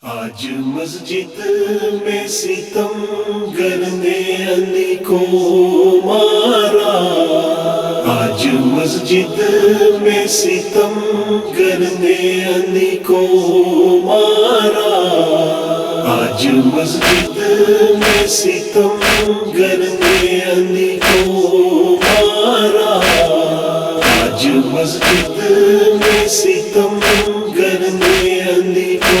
آج مسجد میں ستم گر نے علی کو مارا، آج مسجد میں ستم گر نے علی کو مارا، آج مسجد میں ستم گر نے علی کو مارا، آج مسجد میں ستم گر نے علی کو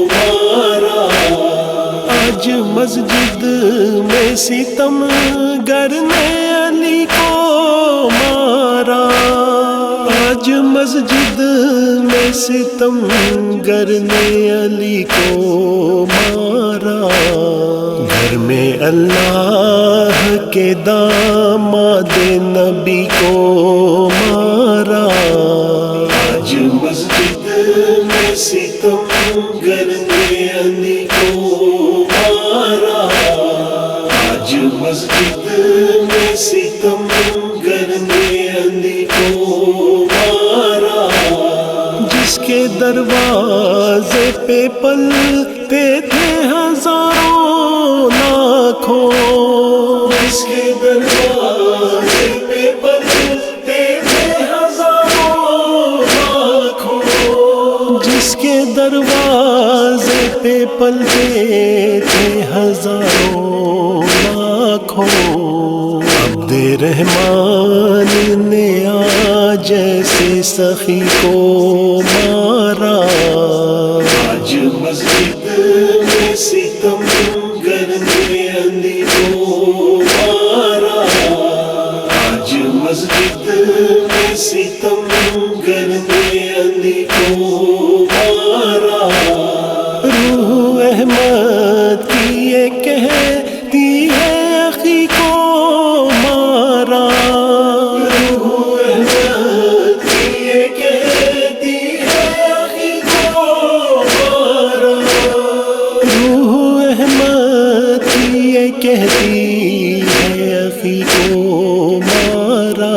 مارا، آج مسجد میں ستم گر نے علی کو مارا، آج مسجد میں ستم گر نے علی کو مارا، گھر میں اللہ کے داماد نبی کو مارا، آج مسجد میں ستم گر نے علی کو مارا، آج مسجد میں ستم گر نے علی کو مارا، جس کے دروازے پہ پلتے تھے ہزاروں لاکھوں، جس کے دروازے پہ پلتے تھے ہزاروں لاکھوں، جس کے دروازے پہ پلتے تھے ہزاروں لاکھوں، عبد رحمان نے آج جیسے سخی کو مارا، آج مسجد میں ستم گر نے علی کو مارا، آج مسجد میں ستم گر نے علی کو مارا، روح احمد کی یہ کہتی ہے اخی کو مارا، روح احمد کی یہ کہتی ہے اخی کو مارا، روح احمد کی یہ کہتی ہے اخی کو مارا،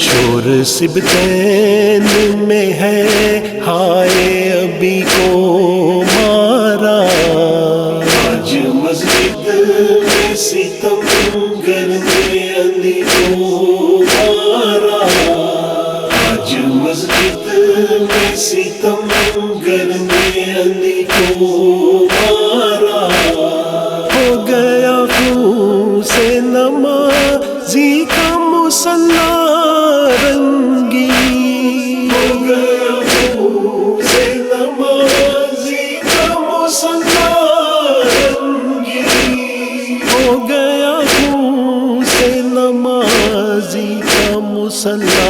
شور سبتین میں ہے ہائے ابی کو مارا، آج مسجد میں ستم گر نے علی کو مارا، آج مسجد میں ستم گر نے علی کو مارا، ہو گیا خون سے نمازی کا مصلی رنگی، ہو گیا خون سے نمازی کا مصلی رنگی، ہو گیا خون سے نمازی کا مصلی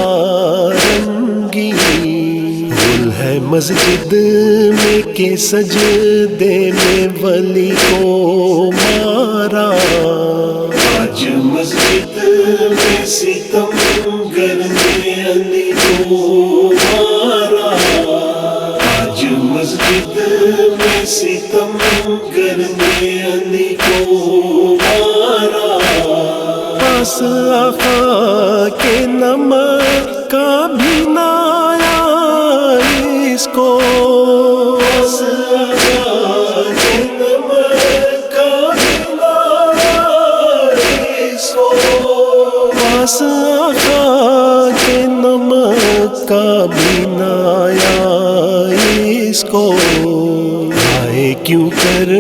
رنگی، گل ہے مسجد میں کہ سجدے میں ولی کو مارا، آج مسجد میں ستم گر نے علی کو مارا، آج مسجد میں ستم گر نے علی کو مارا، پاس آقا کے نمک کا بھی نہ آیا اس کو، پاس آقا کے نمک کا بھی نہ آیا اس کو، پاس آقا کے نمک کا بھی نہ آیا اس کو، آئے کیوں کر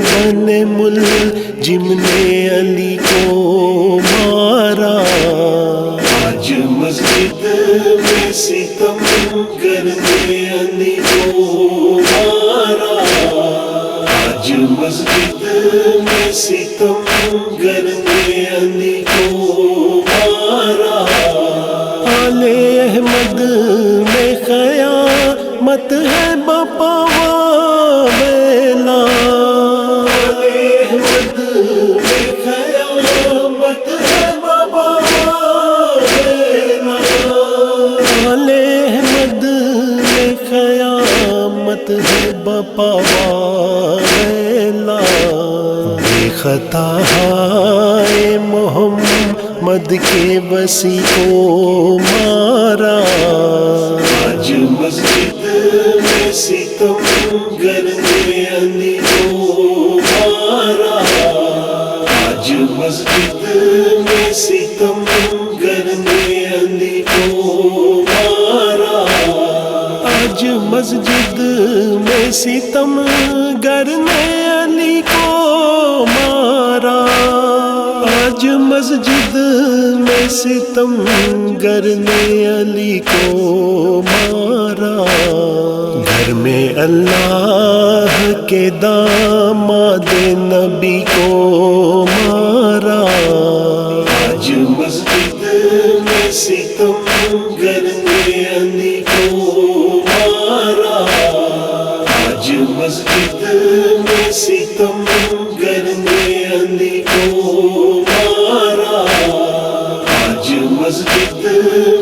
بنے ملجم نے علی کو مارا، آج مسجد میں ستم گر نے علی کو مارا، آج مسجد میں ستم گر نے علی کو مارا، آل احمد میں قیامت ہے بپا ویلا، آل احمد میں قیامت ہے بپا ویلا، آل احمد میں قیامت ہے بپا ویلا، بے خطا ہے محمد احمد کے وصی کو مارا، آج مسجد میں ستم گر نے علی کو مارا، آج مسجد میں ستم گر نے علی کو مارا، آج مسجد میں ستم گر نے علی کو مارا، آج مسجد میں ستم گر نے علی کو مارا، گھر میں اللہ کے داماد نبی کو مارا، آج مسجد میں ستم گر نے علی کو مارا، آج مسجد میں ستم گر نے علی کو مارا، آج مسجد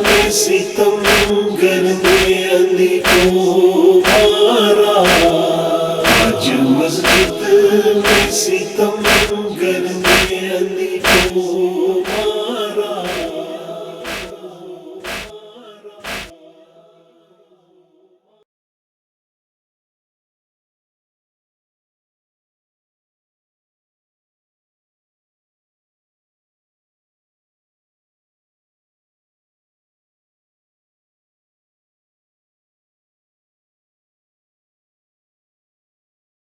میں ستم گر نے علی کو مارا، آج مسجد میں ستم گر نے علی کو